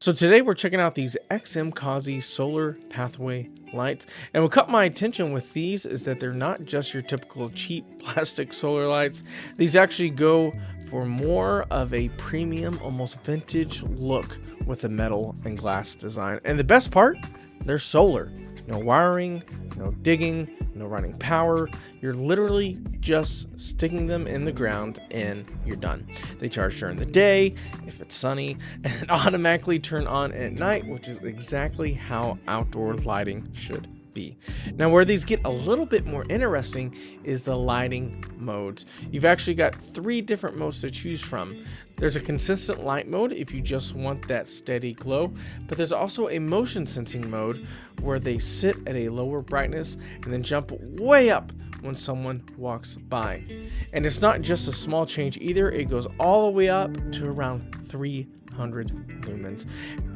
So today we're checking out these XMcosy solar pathway lights. And what caught my attention with these is that they're not just your typical cheap plastic solar lights. These actually go for more of a premium, almost vintage look with the metal and glass design. And the best part, they're solar. No wiring, no digging, no running power. You're literally just sticking them in the ground and you're done. They charge during the day if it's sunny and automatically turn on at night, which is exactly how outdoor lighting should be. Now, where these get a little bit more interesting is the lighting modes. You've actually got 3 different modes to choose from. There's a consistent light mode if you just want that steady glow, but there's also a motion sensing mode where they sit at a lower brightness and then jump way up when someone walks by. And it's not just a small change either, it goes all the way up to around 300 lumens.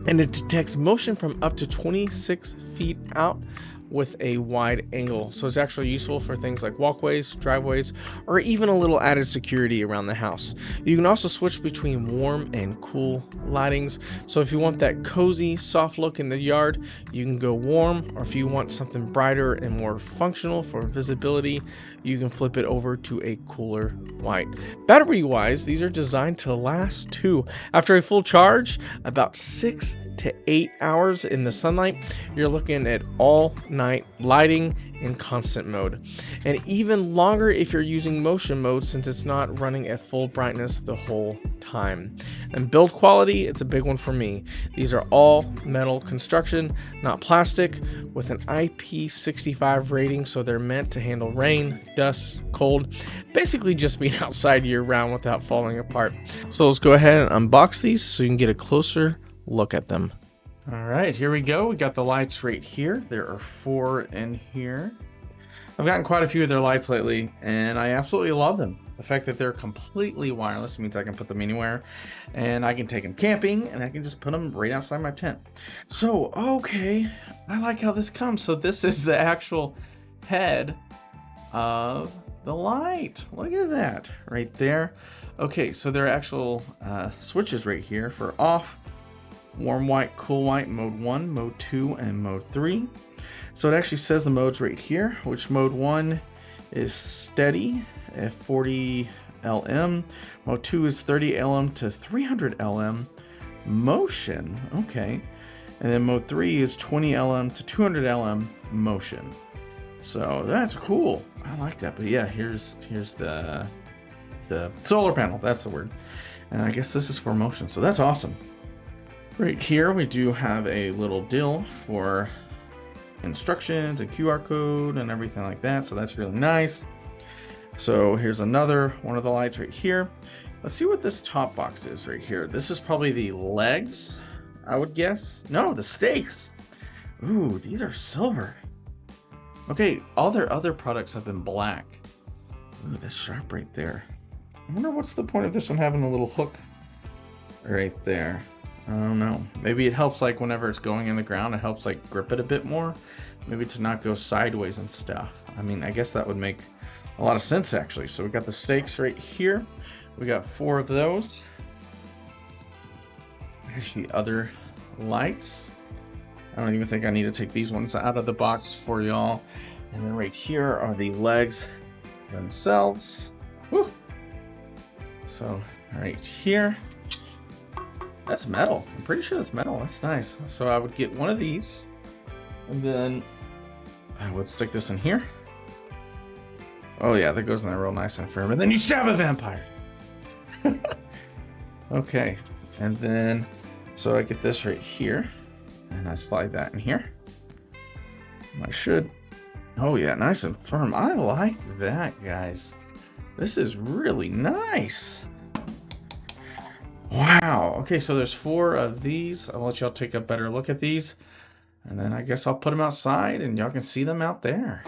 And it detects motion from up to 26 feet out with a wide angle. So it's actually useful for things like walkways, driveways, or even a little added security around the house. You can also switch between warm and cool lightings. So if you want that cozy, soft look in the yard, you can go warm, or if you want something brighter and more functional for visibility, you can flip it over to a cooler white. Battery wise, these are designed to last too. After a full charge, about 6 to 8 hours in the sunlight. You're looking at all night lighting in constant mode, and even longer if you're using motion mode, since it's not running at full brightness the whole time. And build quality, it's a big one for me. These are all metal construction, not plastic, with an IP65 rating, so they're meant to handle rain, dust, cold, basically just being outside year round without falling apart. So let's go ahead and unbox these so you can get a closer look at them. All right, here we go. We got the lights right here. There are 4 in here. I've gotten quite a few of their lights lately, and I absolutely love them. The fact that they're completely wireless means I can put them anywhere, and I can take them camping, and I can just put them right outside my tent. So, okay, I like how this comes. So this is the actual head of the light. Look at that right there. Okay, so there are actual switches right here for off, warm white, cool white, mode 1, mode 2, and mode 3. So it actually says the modes right here, which mode 1 is steady at 40 LM, mode 2 is 30 LM to 300 LM, motion, okay, and then mode 3 is 20 LM to 200 LM, motion. So that's cool. I like that. But yeah, here's the solar panel, that's the word. And I guess this is for motion, so that's awesome. Right here we do have a little dill for instructions and QR code and everything like that, so that's really nice. So here's another one of the lights right here. Let's see what this top box is right here. This is probably the legs, I would guess. No, the stakes. Ooh, these are silver. Okay, all their other products have been black. Ooh, that's sharp right there. I wonder what's the point of this one having a little hook right there. I don't know. Maybe it helps, like whenever it's going in the ground, it helps like grip it a bit more. Maybe to not go sideways and stuff. I mean, I guess that would make a lot of sense actually. So we got the stakes right here. We got 4 of those. Here's the other lights. I don't even think I need to take these ones out of the box for y'all. And then right here are the legs themselves. Woo! So right here. That's metal. I'm pretty sure that's metal. That's nice. So I would get one of these, and then I would stick this in here. Oh yeah, that goes in there real nice and firm. And then you stab a vampire. Okay, and then so I get this right here, and I slide that in here. I should. Oh yeah, nice and firm. I like that, guys. This is really nice. Wow. Okay, so there's 4 of these. I'll let y'all take a better look at these. And then I guess I'll put them outside and y'all can see them out there.